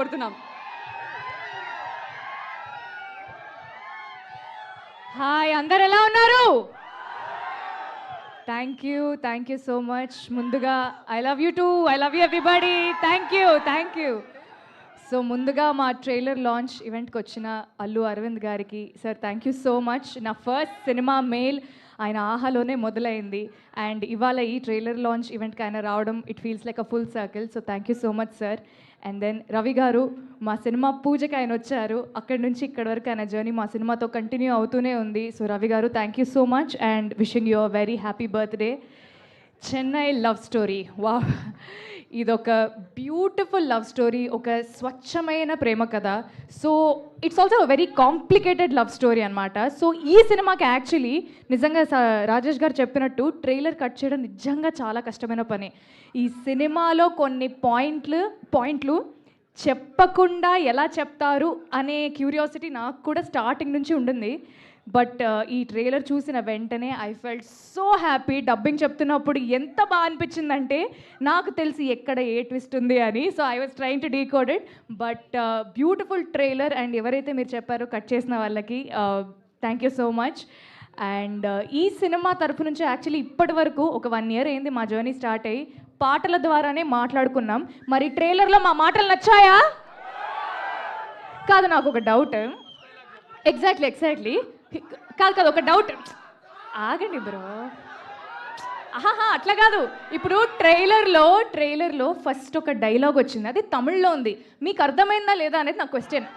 కోరుతున్నాం. హాయ్, అందరు ఎలా ఉన్నారు? Thank you so much. ముందుగా I love you too, I love you everybody. Thank you. So ముందుగా మా ట్రైలర్ లాంచ్ ఈవెంట్కి వచ్చిన అల్లు అరవింద్ గారికి sir thank you so much. నా ఫస్ట్ సినిమా మెయిల్ ఆయన ఆహాలోనే మొదలైంది అండ్ ఇవాళ ఈ ట్రైలర్ లాంచ్ ఈవెంట్కి ఆయన రావడం it feels like a full circle. So thank you so much sir. And then Ravi గారు మా సినిమా పూజకి ఆయన వచ్చారు. అక్కడి నుంచి ఇక్కడి వరకు ఆయన జర్నీ మా సినిమాతో కంటిన్యూ అవుతూనే ఉంది. సో రవి గారు thank you so much and wishing you a very happy birthday. Chennai love story, వా, ఇదొక బ్యూటిఫుల్ లవ్ స్టోరీ, ఒక స్వచ్ఛమైన ప్రేమ కథ. So it's also very complicated love story అనమాట. సో ఈ సినిమాకి యాక్చువల్లీ నిజంగా రాజేష్ గారు చెప్పినట్టు ట్రైలర్ కట్ చేయడం నిజంగా చాలా కష్టమైన పని. ఈ సినిమాలో కొన్ని పాయింట్లు చెప్పకుండా ఎలా చెప్తారు అనే క్యూరియాసిటీ నాకు కూడా స్టార్టింగ్ నుంచి ఉండింది. బట్ ఈ ట్రైలర్ చూసిన వెంటనే I felt so happy. Dubbing చెప్తున్నప్పుడు ఎంత బాగా అనిపించిందంటే నాకు తెలిసి ఎక్కడ ఏ ట్విస్ట్ ఉంది అని. So I was trying to decode it. But beautiful trailer and ఎవరైతే మీరు చెప్పారో కట్ చేసిన వాళ్ళకి thank you so much. And ఈ సినిమా తరఫు నుంచి యాక్చువల్లీ ఇప్పటి వరకు ఒక 1 year అయింది మా జర్నీ స్టార్ట్ అయ్యి. పాటల ద్వారానే మాట్లాడుకున్నాం. మరి ట్రైలర్లో మా మాటలు నచ్చాయా? కాదు, నాకు ఒక డౌట్. ఎగ్జాక్ట్లీ కాదు ఒక డౌట్. ఆగండి బ్రో. ఆహా, అట్లా కాదు. ఇప్పుడు ట్రైలర్లో ఫస్ట్ ఒక డైలాగ్ వచ్చింది, అది తమిళ్లో ఉంది. మీకు అర్థమైందా లేదా అనేది నా క్వశ్చన్.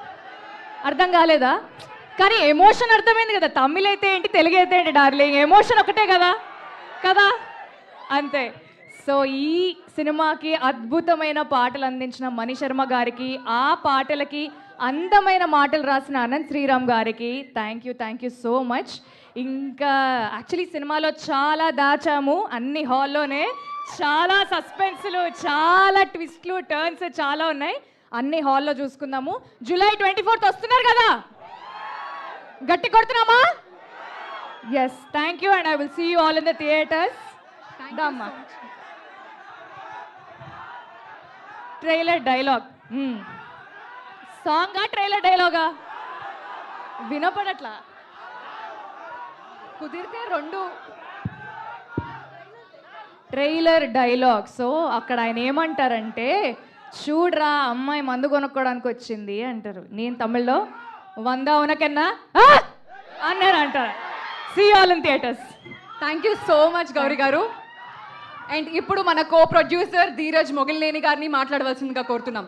అర్థం కాలేదా? కానీ ఎమోషన్ అర్థమైంది కదా. తమిళ్ అయితే ఏంటి, తెలుగు అయితే ఏంటి డార్లింగ్, ఎమోషన్ ఒకటే కదా అంతే. సో ఈ సినిమాకి అద్భుతమైన పాటలు అందించిన మణి శర్మ గారికి, ఆ పాటలకి అందమైన మాటలు రాసిన అనంత్ శ్రీరామ్ గారికి థ్యాంక్ యూ సో మచ్. ఇంకా యాక్చువల్లీ సినిమాలో చాలా దాచాము అన్ని హాల్లోనే. చాలా సస్పెన్స్లు, చాలా ట్విస్ట్లు, టర్న్స్ చాలా ఉన్నాయి. అన్ని హాల్లో చూసుకుందాము. జూలై 24th వస్తున్నారు కదా, గట్టి కొడుతున్నామా? Yes, thank you and I will see you all in the theatres. దమ్మా ట్రైలర్ డైలాగ్ సాంగా ట్రైలర్ డైలాగా వినపడట్లా. కుదిరితే 2 ట్రైలర్ డైలాగ్. సో అక్కడ ఆయన ఏమంటారంటే, చూడ్రా అమ్మాయి మందు కొనుక్కోవడానికి వచ్చింది అంటారు. నేను తమిళ్లో 100 ఉనకన్నా అన్నారు అంటారు. See all in theatres. Thank you so much Gauri గారు. అండ్ ఇప్పుడు మన కో ప్రొడ్యూసర్ ధీరజ్ మొగిలినేని గారిని మాట్లాడవలసిందిగా కోరుతున్నాం.